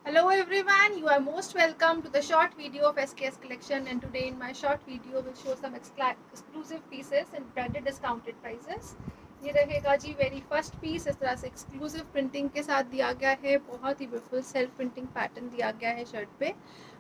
Hello everyone, you are most welcome to the short video of SKS collection, and today in my short video will show some exclusive pieces in branded discounted prices. ये रहेगा जी very first piece, इस तरह से exclusive printing के साथ दिया गया है। बहुत ही ब्यूटीफुल सेल्फ प्रिंटिंग पैटर्न दिया गया है शर्ट पे।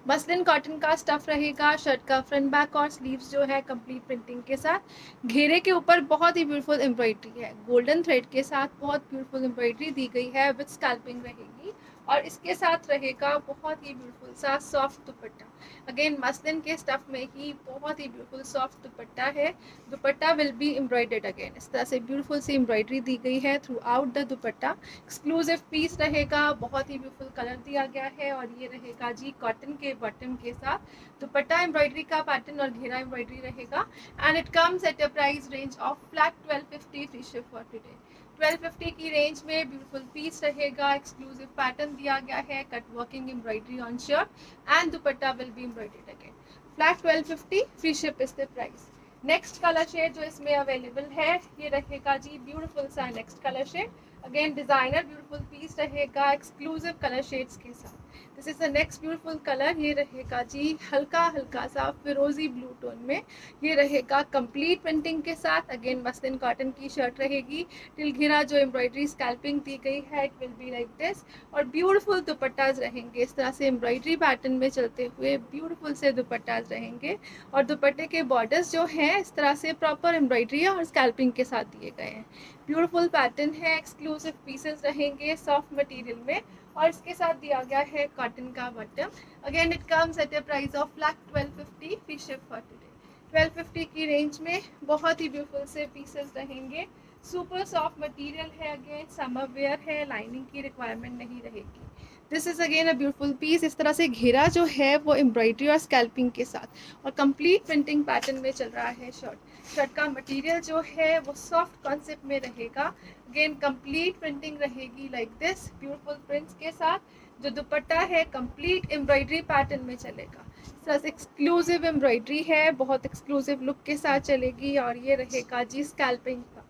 मसलिन कॉटन का स्टफ रहेगा। शर्ट का फ्रंट बैक और स्लीव्स जो है कंप्लीट प्रिंटिंग के साथ। घेरे के ऊपर बहुत ही ब्यूटीफुल एम्ब्रॉयडरी है, गोल्डन थ्रेड के साथ बहुत ब्यूटीफुल एम्ब्रॉयडरी दी गई है विद स्कैल्पिंग रहेगी। और इसके साथ रहेगा बहुत ही ब्यूटीफुल सा सॉफ्ट दुपट्टा। अगेन मसलिन के स्टफ में ही बहुत ही ब्यूटीफुल सॉफ्ट दुपट्टा है। Dupatta will be embroidered again, इस तरह से ब्यूटीफुल सी एम्ब्रॉयडरी दी गई है throughout the dupatta. Exclusive piece रहेगा, बहुत ही ब्यूटीफुल कलर दिया गया है। और ये रहेगा जी कॉटन के बॉटम के साथ दुपट्टा एम्ब्रॉयडरी का पैटर्न और घेरा एम्ब्रॉयडरी रहेगा। And it comes at a price range of flat 1250 free ship for today. 1250 की रेंज में ब्यूटीफुल पीस रहेगा। एक्सक्लूसिव पैटर्न दिया गया है, cut working embroidery on shirt and dupatta will be embroidered again. Flat 1250 free ship is the price. Next colour shade जो इसमें available है ये रहेगा जी ब्यूटीफुल सा next colour shade. Again designer beautiful piece रहेगा एक्सक्लूसिव कलर शेड्स के साथ। This is the next beautiful colour, ये रहेगा जी हल्का हल्का सा फिरोजी ब्लू टोन में। ये रहेगा कंप्लीट प्रिंटिंग के साथ। अगेन मसलिन कॉटन की शर्ट रहेगी। टिल घेरा जो एम्ब्रॉयडरी स्कैल्पिंग दी गई है it will be like this. और ब्यूटीफुल दुपट्टाज रहेंगे, इस तरह से एम्ब्रॉयडरी पैटर्न में चलते हुए ब्यूटीफुल से दुपट्टाज रहेंगे। और दुपट्टे के बॉर्डर्स जो हैं इस तरह से प्रॉपर एम्ब्रॉयडरी और स्कैल्पिंग के साथ दिए गए हैं। ब्यूटीफुल पैटर्न है, एक्सक्लूसिव पीसेस रहेंगे सॉफ्ट मटेरियल में। और इसके साथ दिया गया है कॉटन का bottom. Again it comes at a price of flat 1250 free ship for today. 1250 की रेंज में बहुत ही ब्यूटीफुल से पीसेस रहेंगे। सुपर सॉफ्ट मटेरियल है, अगेन समर वेयर है, लाइनिंग की रिक्वायरमेंट नहीं रहेगी। This is again a beautiful piece, इस तरह से घेरा जो है वो एम्ब्रॉयडरी और स्कैल्पिंग के साथ और कंप्लीट प्रिंटिंग पैटर्न में चल रहा है शर्ट। शर्ट का मटेरियल जो है वो सॉफ्ट कॉन्सेप्ट में रहेगा। अगेन कंप्लीट प्रिंटिंग रहेगी लाइक दिस ब्यूटीफुल प्रिंट्स के साथ। जो दुपट्टा है कंप्लीट एम्ब्रॉयडरी पैटर्न में चलेगा। प्लस एक्सक्लूसिव एम्ब्रॉयडरी है, बहुत एक्सक्लूसिव लुक के साथ चलेगी। और ये रहेगा जी स्कैल्पिंग का।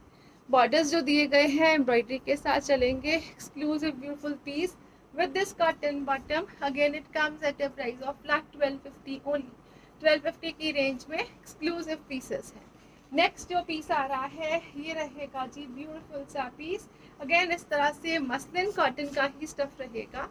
बॉर्डर्स जो दिए गए हैं एम्ब्रॉयडरी के साथ चलेंगे। Exclusive beautiful piece with this cotton bottom. Again it comes at a price of flat 1250 only. 1250 की रेंज में एक्सक्लूसिव पीसेस है। नेक्स्ट जो पीस आ रहा है ये रहेगा जी ब्यूटीफुल सा पीस। अगेन इस तरह से मसलिन कॉटन का ही स्टफ रहेगा।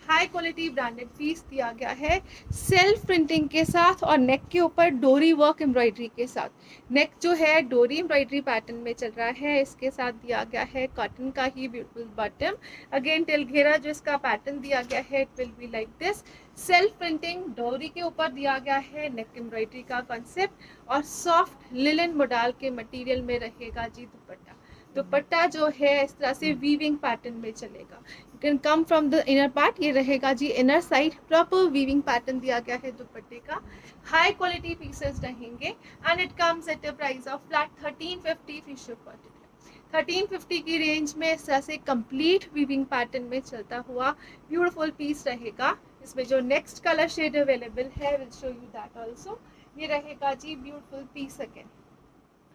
हाई क्वालिटी ब्रांडेड पीस दिया गया है सेल्फ प्रिंटिंग के साथ और नेक के ऊपर डोरी वर्क एम्ब्रॉयडरी के साथ। नेक जो है डोरी एम्ब्रॉयडरी पैटर्न में चल रहा है। इसके साथ दिया गया है कॉटन का ही ब्यूटीफुल बॉटम। अगेन टिल घेरा जो इसका पैटर्न दिया गया है it will be like this. Self printing डोरी के ऊपर दिया गया है नेक एम्ब्रॉयडरी का कॉन्सेप्ट। और सॉफ्ट लिलन मोडाल के मटेरियल में रहेगा जी दुपट्टा। दुपट्टा जो है इस तरह से वीविंग पैटर्न में चलेगा। You can come from the inner part, ये रहेगा जी inner side. Proper weaving pattern दिया गया है दुपट्टे का। हाई क्वालिटी पीसेस रहेंगे and it comes at a price of flat 1350 free ship for today. 1350 की रेंज में इस तरह से कंप्लीट वीविंग पैटर्न में चलता हुआ ब्यूटीफुल पीस रहेगा। इसमें जो नेक्स्ट कलर शेड अवेलेबल है will show you that also. ये रहेगा जी beautiful piece again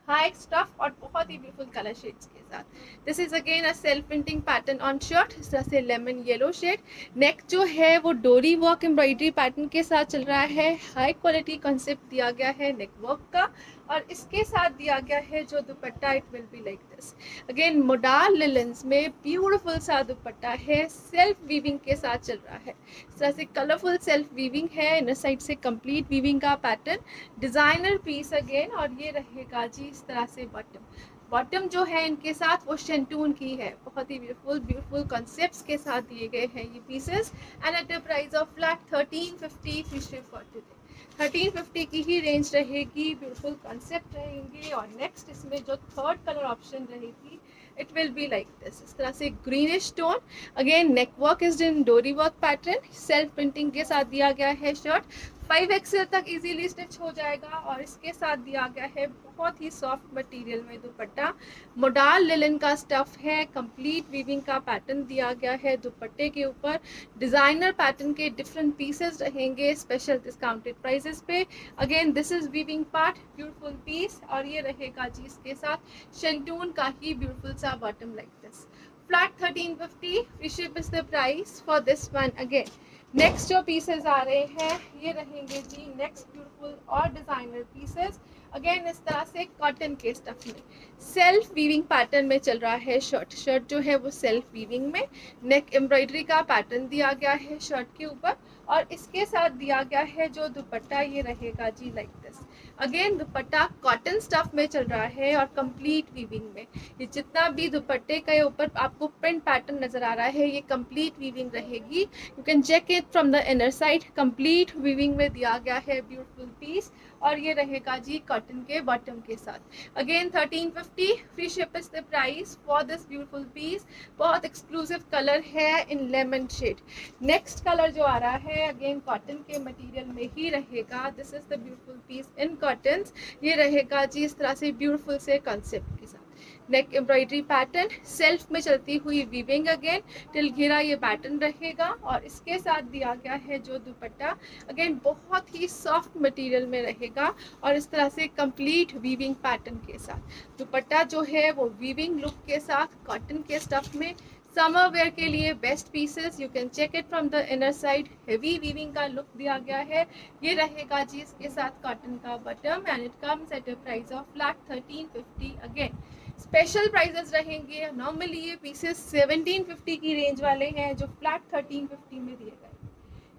high stuff और बहुत ही ब्यूटीफुल कलर शेड्स के साथ। This is again a self printing pattern on shirt, इस तरह से लेमन येलो शेड। नेक जो है वो डोरी वर्क एम्ब्रॉयडरी पैटर्न के साथ चल रहा है। हाई क्वालिटी कॉन्सेप्ट दिया गया है नेक वर्क का। और इसके साथ दिया गया है जो dupatta it will be like this. Again modal लिलेंस में ब्यूटीफुल सा दुपट्टा है, सेल्फ वीविंग के साथ चल रहा है। इस तरह से कलरफुल सेल्फ वीविंग है, इनर साइड से कंप्लीट वीविंग का पैटर्न। Designer piece again. और ये रहेगा जी इस तरह से बॉटम। बॉटम जो है इनके साथ वो शेंटून की है। बहुत ही ब्यूटीफुल ब्यूटीफुल कॉन्सेप्ट्स के साथ दिए गए हैं ये pieces and at the price of flat 1350 free ship for today. 1350 की ही रेंज रहेगी, ब्यूटीफुल कॉन्सेप्ट रहेंगे। और नेक्स्ट इसमें जो थर्ड कलर ऑप्शन रहेगी it will be like this, इस तरह से greenish tone. Again neck work is in डोरी वर्क पैटर्न, सेल्फ प्रिंटिंग के साथ दिया गया है शर्ट। 5XL तक इजीली स्टिच हो जाएगा। और इसके साथ दिया गया है बहुत ही सॉफ्ट मटेरियल में दुपट्टा। मोडाल लिलन का स्टफ है, कंप्लीट वीविंग का पैटर्न दिया गया है दुपट्टे के ऊपर। डिजाइनर पैटर्न के डिफरेंट पीसेस रहेंगे स्पेशल डिस्काउंटेड प्राइसेस पे। Again this is weaving part, beautiful piece. और ये रहेगा जी इसके साथ शेंटून का ही ब्यूटीफुल सा bottom like this. Flat 1350 free ship is the price for this one. Again next जो पीसेस आ रहे हैं ये रहेंगे जी नेक्स्ट ब्यूटीफुल और डिजाइनर पीसेस। अगेन इस तरह से कॉटन के स्टफ में सेल्फ वीविंग पैटर्न में चल रहा है शर्ट जो है वो सेल्फ वीविंग में, नेक एम्ब्रॉयडरी का पैटर्न दिया गया है शर्ट के ऊपर, और इसके साथ दिया गया है जो दुपट्टा ये रहेगा जी like this. Again dupatta cotton stuff में चल रहा है और कंप्लीट वीविंग में। ये जितना भी दुपट्टे के ऊपर आपको प्रिंट पैटर्न नजर आ रहा है ये कंप्लीट वीविंग रहेगी। You can check it from the inner side, complete weaving में दिया गया है ब्यूटीफुल पीस, और ये रहेगा जी कॉटन के बॉटम के साथ। Again 1350 free ship is the price for this beautiful piece. बहुत एक्सक्लूसिव कलर है in lemon shade. Next colour जो आ रहा है अगेन कॉटन के मटेरियल में ही रहेगा। This is the beautiful piece in cotton. ये रहेगा जी इस तरह से ब्यूटीफुल से कॉन्सेप्ट के साथ, नेक एम्ब्रॉयडरी पैटर्न, सेल्फ में चलती हुई वीविंग, अगेन टिल घेरा ये पैटर्न रहेगा, और इसके साथ दिया गया है जो दुपट्टा अगेन बहुत ही सॉफ्ट मटेरियल में रहेगा और इस तरह से कंप्लीट वीविंग पैटर्न के साथ। दुपट्टा जो है वो वीविंग लुक के साथ कॉटन के स्टफ में, समर वेयर के लिए best pieces. You can check it from the inner side, heavy weaving का लुक दिया गया है। ये रहेगा जी इसके साथ कॉटन का bottom, and it comes at a price of flat 1350। Again special prices रहेंगे। नॉर्मली ये पीसेस 1750 की रेंज वाले हैं जो फ्लैट 1350 में दिए गए।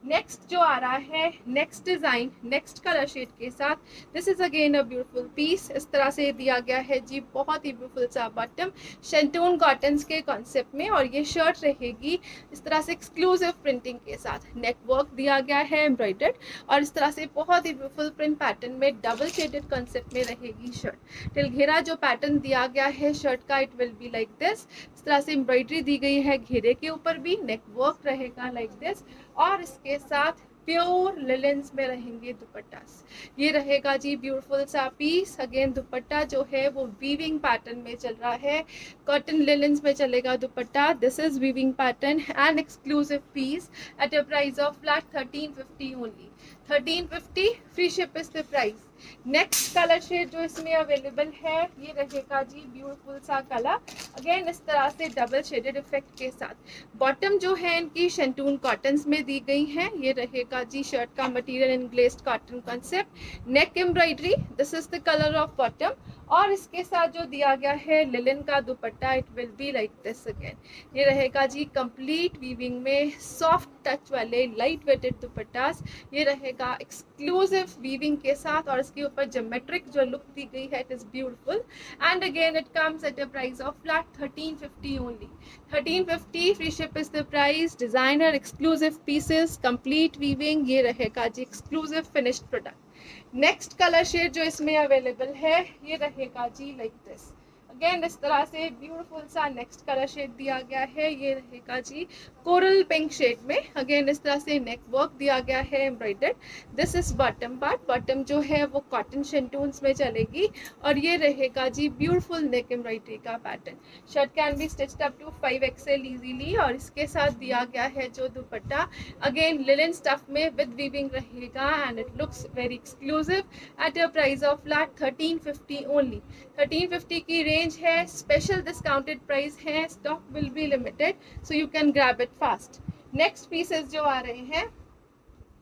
नेक्स्ट जो आ रहा है next design next colour shade के साथ, this is again a beautiful piece. इस तरह से दिया गया है जी बहुत ही ब्यूटीफुल सा बॉटम शेंटून कॉटन्स के कॉन्सेप्ट में, और ये शर्ट रहेगी इस तरह से एक्सक्लूसिव प्रिंटिंग के साथ। नेक वर्क दिया गया है एम्ब्रॉयडर्ड, और इस तरह से बहुत ही ब्यूटीफुल प्रिंट पैटर्न में डबल शेडेड कॉन्सेप्ट में रहेगी शर्ट। टिल घेरा जो पैटर्न दिया गया है शर्ट का it will be like this. इस तरह से एम्ब्रॉयडरी दी गई है घेरे के ऊपर भी, नेक वर्क रहेगा लाइक दिस, और इसके साथ प्योर लिलेंस में रहेंगे दुपट्टास। ये रहेगा जी ब्यूटीफुल सा पीस। अगेन दुपट्टा जो है वो वीविंग पैटर्न में चल रहा है, कॉटन लिलेंस में चलेगा dupatta. This is weaving pattern and exclusive piece at a price of flat 1350 only. 1350 free ship is the price. Next colour shade जो इसमें अवेलेबल है ये रहेगा जी ब्यूटीफुल सा कलर, अगेन इस तरह से डबल शेडेड इफेक्ट के साथ। बॉटम जो है इनकी शेंटून कॉटन्स में दी गई है। ये रहेगा जी शर्ट का material in glazed cotton concept, neck embroidery, this is the colour of bottom, और इसके साथ जो दिया गया है लिलन का दुपट्टा it will be like this. Again ये रहेगा जी कंप्लीट वीविंग में सॉफ्ट टच वाले लाइट वेटेड दुपट्टास। ये रहेगा एक्सक्लूसिव वीविंग के साथ, और इसके ऊपर ज्योमेट्रिक जो लुक दी गई है it is beautiful, and again it comes at a price of flat 1350 only. 1350 free ship is the price. Designer exclusive pieces, complete weaving, ये रहेगा जी exclusive finished product. Next colour shade जो इसमें available है ये रहेगा जी लाइक दिस। अगेन इस तरह से ब्यूटीफुल सा नेक्स्ट कलर शेड दिया गया है। ये रहेगा जी कोरल पिंक शेड में। अगेन इस तरह से नेक वर्क दिया गया है embroidered. This is bottom part, bottom जो है वो कॉटन शेंटून्स में चलेगी, और ये रहेगा जी ब्यूटीफुल नेक एम्ब्रॉयडरी का pattern. Shirt can be stitched up to 5XL easily, और इसके साथ दिया गया है जो दुपट्टा अगेन लिलन स्टफ में विद वीविंग रहेगा, and it looks very exclusive at a price of flat 1350 only. 1350 की रेंज है, स्पेशल डिस्काउंटेड प्राइस है, stock will be limited, so you can grab it fast. Next pieces जो आ रहे हैं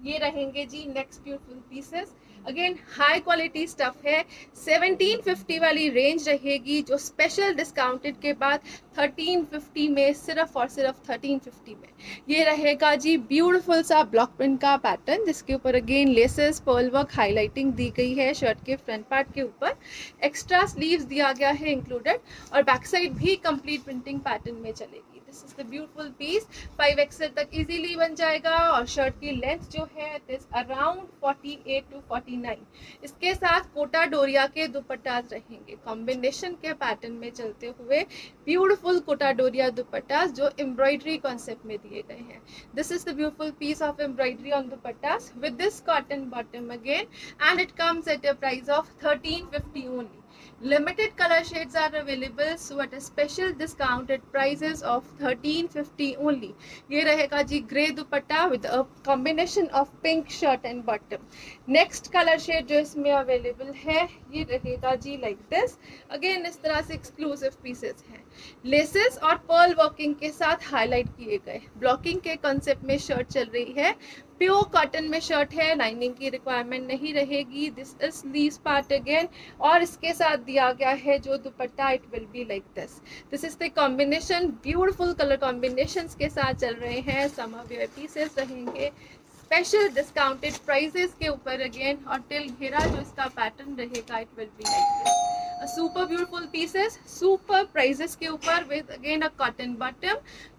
ये रहेंगे जी next beautiful pieces. Again high quality stuff है, 1750 वाली रेंज रहेगी जो स्पेशल डिस्काउंटेड के बाद 1350 में, सिर्फ और सिर्फ 1350 में। ये रहेगा जी ब्यूटीफुल सा ब्लॉक प्रिंट का पैटर्न जिसके ऊपर again laces pearl work highlighting दी गई है शर्ट के फ्रंट पार्ट के ऊपर, एक्स्ट्रा स्लीव्स दिया गया है इंक्लूडेड, और बैक साइड भी कंप्लीट प्रिंटिंग पैटर्न में चलेगी। This is the beautiful piece, 5XL तक इजीली बन जाएगा, और शर्ट की लेंथ जो है इट इज अराउंड 48 to 49। इसके साथ कोटा डोरिया के दुपट्टास रहेंगे कॉम्बिनेशन के पैटर्न में चलते हुए, ब्यूटीफुल कोटा डोरिया दुपट्टास जो एम्ब्रॉयडरी कॉन्सेप्ट में दिए गए हैं। This is the beautiful piece of embroidery on dupattas with this cotton bottom again, and it comes at a price of 1350 only. Limited color shades are available, so at a special discounted prices of 1350 only. ये रहेगा जी grey dupatta with a combination of pink shirt and bottom. Next color shade जो इसमें available है ये रहेगा जी like this. Again इस तरह से exclusive pieces हैं। लेसेस और पर्ल वर्किंग के साथ हाईलाइट किए गए। ब्लॉकिंग के कंसेप्ट में शर्ट चल रही है। प्योर कॉटन में शर्ट है, लाइनिंग की रिक्वायरमेंट नहीं रहेगी। This is sleeves part again, और इसके साथ दिया गया है जो dupatta, it will be like this. This is the combination, beautiful colour combinations के साथ चल रहे हैं। समर वेयर पीसेस रहेंगे स्पेशल डिस्काउंटेड प्राइजेस के ऊपर अगेन, और टिल घेरा जो इसका पैटर्न रहेगा, it will be like this. Super beautiful pieces, super prices के ऊपर with again a cotton bottom,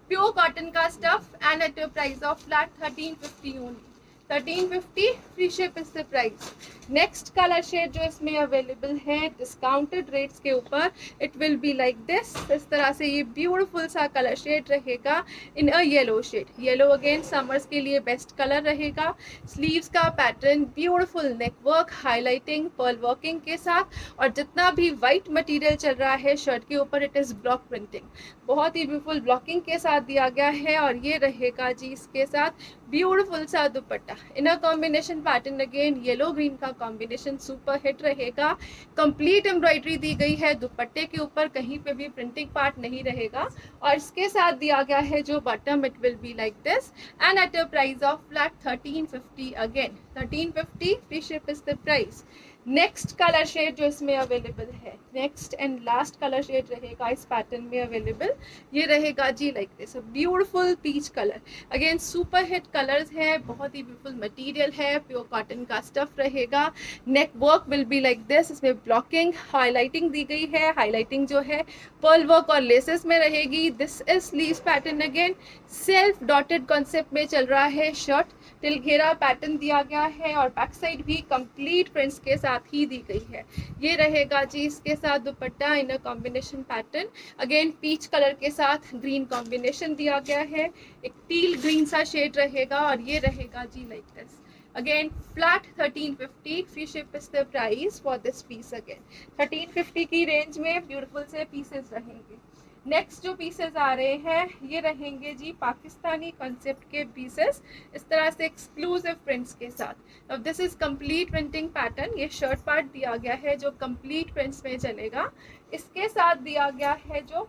pure cotton का stuff, and at a price of flat 1350 only. 1350 free ship is the price. Next colour shade जो इसमें available है discounted rates के ऊपर, it will be like this. इस तरह से ये ब्यूटीफुल सा कलर शेड रहेगा in a yellow shade. Yellow again summers के लिए बेस्ट कलर रहेगा। स्लीव्स का pattern beautiful neck work, highlighting, pearl working के साथ, और जितना भी वाइट मटेरियल चल रहा है शर्ट के ऊपर, इट इज ब्लॉक प्रिंटिंग, बहुत ही ब्यूटीफुल ब्लॉकिंग के साथ दिया गया है। और ये रहेगा जी इसके साथ ब्यूटीफुल सा dupatta in a combination pattern again, yellow green का कॉम्बिनेशन सुपर हिट रहेगा। कंप्लीट एम्ब्रॉयडरी दी गई है दुपट्टे के ऊपर, कहीं पे भी प्रिंटिंग पार्ट नहीं रहेगा। और इसके साथ दिया गया है जो bottom, it will be like this, and at a price of flat 1350 again. 1350 free ship is the price. Next colour shade जो इसमें अवेलेबल है, next and last colour shade रहेगा इस पैटर्न में अवेलेबल, ये रहेगा जी like this, beautiful peach colour. Again super hit colours है, बहुत ही ब्यूटीफुल मटेरियल है, प्योर कॉटन का स्टफ रहेगा। Neck work will be like this, इसमें ब्लॉकिंग, हाईलाइटिंग दी गई है। हाईलाइटिंग जो है पर्ल वर्क और लेसेस में रहेगी। This is sleeves pattern again, self dotted concept में चल रहा है शर्ट। टिल घेरा पैटर्न दिया गया है, और बैक साइड भी कंप्लीट प्रिंट्स के साथ ही दी गई है। ये रहेगा जी इसके साथ dupatta in a combination pattern, again peach colour के साथ ग्रीन कॉम्बिनेशन दिया गया है। एक टील ग्रीन सा शेड रहेगा, और ये रहेगा जी like this. Again flat 1350 free ship is the price for this piece. Again 1350 की रेंज में ब्यूटीफुल से पीसेस रहेंगे। नेक्स्ट जो पीसेस आ रहे हैं ये रहेंगे जी पाकिस्तानी कॉन्सेप्ट के पीसेस, इस तरह से एक्सक्लूसिव प्रिंट्स के साथ। अब this is complete printing pattern, ये शर्ट पार्ट दिया गया है जो कंप्लीट प्रिंट्स में चलेगा। इसके साथ दिया गया है जो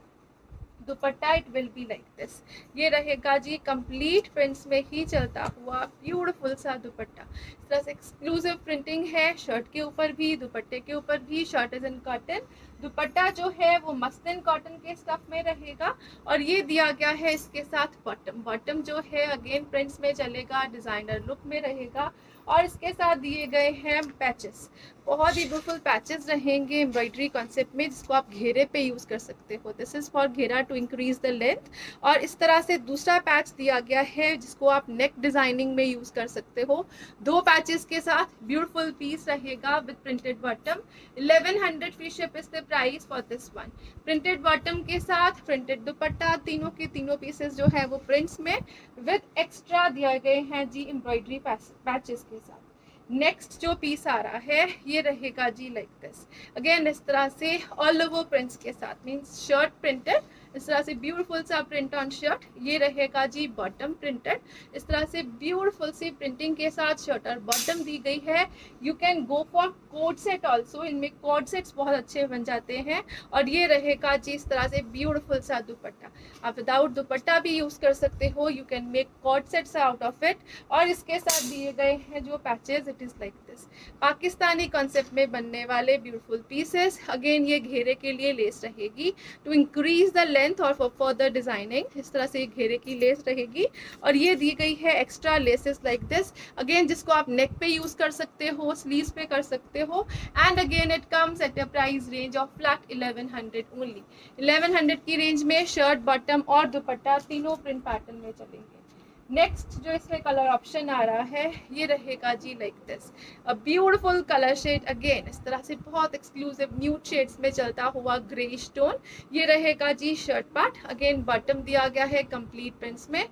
dupatta, it will be like this. ये रहेगा जी कंप्लीट प्रिंट्स में ही चलता हुआ ब्यूटीफुल सा दुपट्टा। इस तरह से एक्सक्लूसिव प्रिंटिंग है शर्ट के ऊपर भी, दुपट्टे के ऊपर भी। शर्ट इज इन कॉटन, दुपट्टा जो है वो मस्लिन कॉटन के स्टफ में रहेगा, और ये दिया गया है इसके साथ बॉटम। बॉटम जो है अगेन प्रिंट्स में चलेगा, डिजाइनर लुक में रहेगा, और इसके साथ दिए गए हैं पैचेस, बहुत ही ब्यूटीफुल पैचेस रहेंगे एम्ब्रॉयडरी कॉन्सेप्ट में, जिसको आप घेरे पे यूज कर सकते हो। दिस इज फॉर घेरा टू इंक्रीज द लेंथ। और इस तरह से दूसरा पैच दिया गया है जिसको आप नेक डिजाइनिंग में यूज कर सकते हो। दो पैचेस के साथ ब्यूटीफुल पीस रहेगा with printed bottom. 1100 free ship is the price for this one. Printed bottom के साथ प्रिंटेड दुपट्टा, तीनों के तीनों पीसेस जो है वो प्रिंट्स में विद एक्स्ट्रा दिए गए हैं जी एम्ब्रॉयडरी पैचेस के साथ। नेक्स्ट जो पीस आ रहा है ये रहेगा जी लाइक दिस, अगेन इस तरह से ऑल ओवर प्रिंट्स के साथ, मींस शर्ट प्रिंटेड, इस तरह से ब्यूटीफुल सा प्रिंट ऑन शर्ट। ये रहेगा जी बॉटम प्रिंटेड, इस तरह से ब्यूटीफुल सी प्रिंटिंग के साथ शर्ट और बॉटम दी गई है। You can go for coat set also, इनमें कोट सेट्स बहुत अच्छे बन जाते हैं। और ये रहेगा जी इस तरह से ब्यूटीफुल सा दुपट्टा, आप विदाउट दुपट्टा भी यूज कर सकते हो, you can make coat sets out of it. और इसके साथ दिए गए हैं जो patches, it is like this, Pakistani concept में बनने वाले ब्यूटीफुल पीसेस। अगेन ये घेरे के लिए लेस रहेगी टू इंक्रीज द लेंथ और फॉर फर्दर डिजाइनिंग, इस तरह से घेरे की लेस रहेगी। और ये दी गई है extra laces like this, again जिसको आप नेक पे यूज कर सकते हो, स्लीव्स पे कर सकते हो। And again it comes at a price range of flat 1100 only. 1100 की रेंज में शर्ट, बॉटम और दुपट्टा तीनों प्रिंट पैटर्न में चलेंगे। नेक्स्ट जो इसमें कलर ऑप्शन आ रहा है ये रहेगा जी like this, a beautiful colour shade, again इस तरह से बहुत एक्सक्लूसिव न्यूड शेड्स में चलता हुआ ग्रेइश टोन। ये रहेगा जी शर्ट पार्ट, अगेन बॉटम दिया गया है कंप्लीट प्रिंट्स में,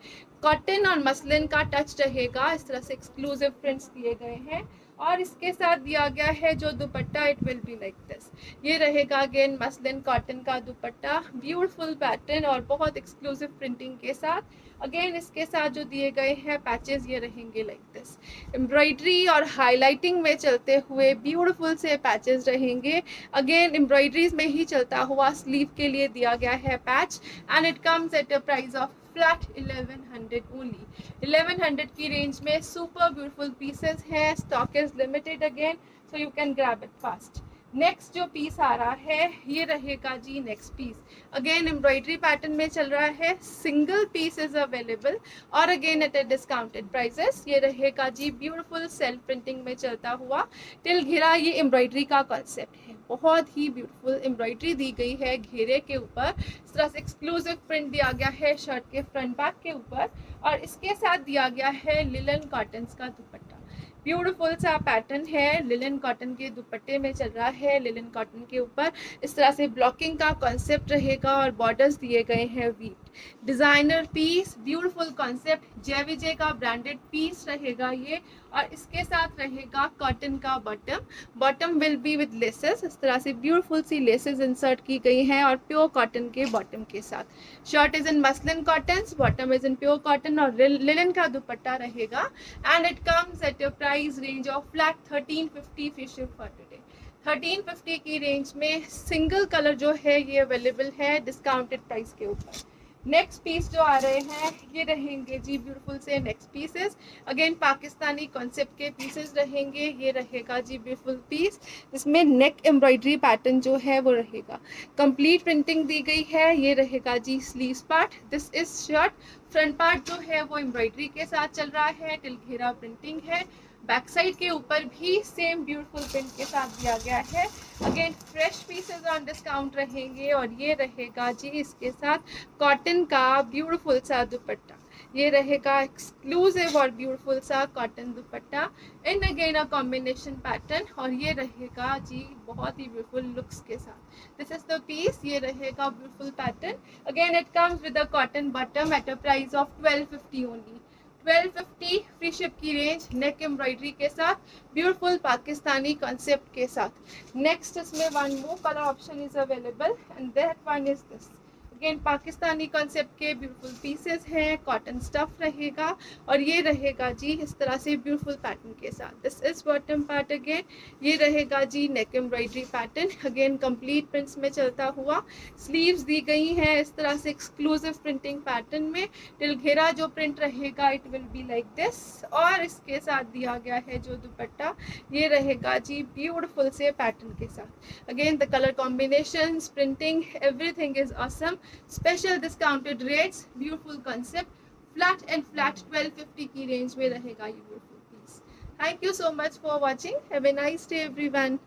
कॉटन और मसलिन का टच रहेगा, इस तरह से एक्सक्लूसिव प्रिंट्स दिए गए हैं। और इसके साथ दिया गया है जो dupatta, it will be like this. ये रहेगा अगेन मसलिन कॉटन का दुपट्टा, ब्यूटीफुल पैटर्न और बहुत एक्सक्लूसिव प्रिंटिंग के साथ। अगेन इसके साथ जो दिए गए हैं पैचेस, ये रहेंगे लाइक दिस। एम्ब्रॉयडरी और हाईलाइटिंग में चलते हुए ब्यूटीफुल से पैचेस रहेंगे। अगेन एम्ब्रॉयडरीज में ही चलता हुआ स्लीव के लिए दिया गया है patch, and it comes at a price of flat 1100 only. 1100 की रेंज में सुपर ब्यूटीफुल पीसेस है। Stock is limited again, so you can grab it fast. Next जो पीस आ रहा है ये रहेगा जी next piece. Again embroidery pattern में चल रहा है, सिंगल पीस इज अवेलेबल और again at a discounted prices. ये रहेगा जी ब्यूटीफुल सेल्फ प्रिंटिंग में चलता हुआ टिल घेरा। ये एम्ब्रॉयडरी का कॉन्सेप्ट है, बहुत ही ब्यूटीफुल एम्ब्रॉयडरी दी गई है घेरे के ऊपर। इस तरह से एक्सक्लूसिव प्रिंट दिया गया है शर्ट के फ्रंट बैक के ऊपर, और इसके साथ दिया गया है लिलन कॉटन का दुपट्टा। ब्यूटीफुल सा पैटर्न है, लिलन कॉटन के दुपट्टे में चल रहा है। लिलन कॉटन के ऊपर इस तरह से ब्लॉकिंग का कॉन्सेप्ट रहेगा और बॉर्डर्स दिए गए हैं वीट। Designer piece, beautiful concept, Jai Vijay का ब्रांडेड पीस रहेगा ये, और इसके साथ रहेगा कॉटन का bottom. Bottom will be with laces, इस तरह से ब्यूटीफुल सी लेसेस इंसर्ट की गई हैं और प्योर कॉटन के बॉटम के साथ। Shirt is in muslin cotton, bottom is in pure cotton और लिलन का दुपट्टा रहेगा, and it comes at a price range of flat 1350 free ship for today. 1350 की रेंज में सिंगल कलर जो है ये अवेलेबल है डिस्काउंटेड प्राइस के ऊपर। नेक्स्ट पीस जो आ रहे हैं ये रहेंगे जी ब्यूटीफुल से next pieces. Again Pakistani concept के पीसेस रहेंगे। ये रहेगा जी ब्यूटीफुल पीस, जिसमें नेक एम्ब्रॉयडरी पैटर्न जो है वो रहेगा। कंप्लीट प्रिंटिंग दी गई है। ये रहेगा जी sleeves part, this is shirt. Front part जो है वो एम्ब्रॉयडरी के साथ चल रहा है, टिल घेरा प्रिंटिंग है। बैक साइड के ऊपर भी सेम ब्यूटीफुल प्रिंट के साथ दिया गया है। Again fresh pieces on discount रहेंगे, और ये रहेगा जी इसके साथ कॉटन का ब्यूटीफुल सा दुपट्टा। ये रहेगा एक्सक्लूसिव और ब्यूटीफुल सा cotton dupatta in again a combination pattern, और ये रहेगा जी बहुत ही ब्यूटीफुल लुक्स के साथ। दिस इज द पीस, ये रहेगा beautiful pattern. Again it comes with a cotton bottom eight a price of 1250 only. 1250 free ship की रेंज, नेक एम्ब्रॉयडरी के साथ, ब्यूटीफुल पाकिस्तानी कॉन्सेप्ट के साथ। नेक्स्ट इसमें one more colour option is available, and that one is this. Again Pakistani concept के beautiful pieces हैं, cotton stuff रहेगा, और ये रहेगा जी इस तरह से ब्यूटीफुल पैटर्न के साथ। This is bottom part. Again ये रहेगा जी neck embroidery pattern, again complete prints में चलता हुआ। स्लीव्स दी गई हैं इस तरह से एक्सक्लूसिव प्रिंटिंग पैटर्न में। टिल घेरा जो प्रिंट रहेगा it will be like this, और इसके साथ दिया गया है जो दुपट्टा ये रहेगा जी ब्यूटीफुल से पैटर्न के साथ। Again the colour combination, printing, everything is awesome. Special discounted rates, beautiful concept, flat and flat 1250 की रेंज में रहेगा ये beautiful piece. Thank you so much for watching, have a nice day everyone.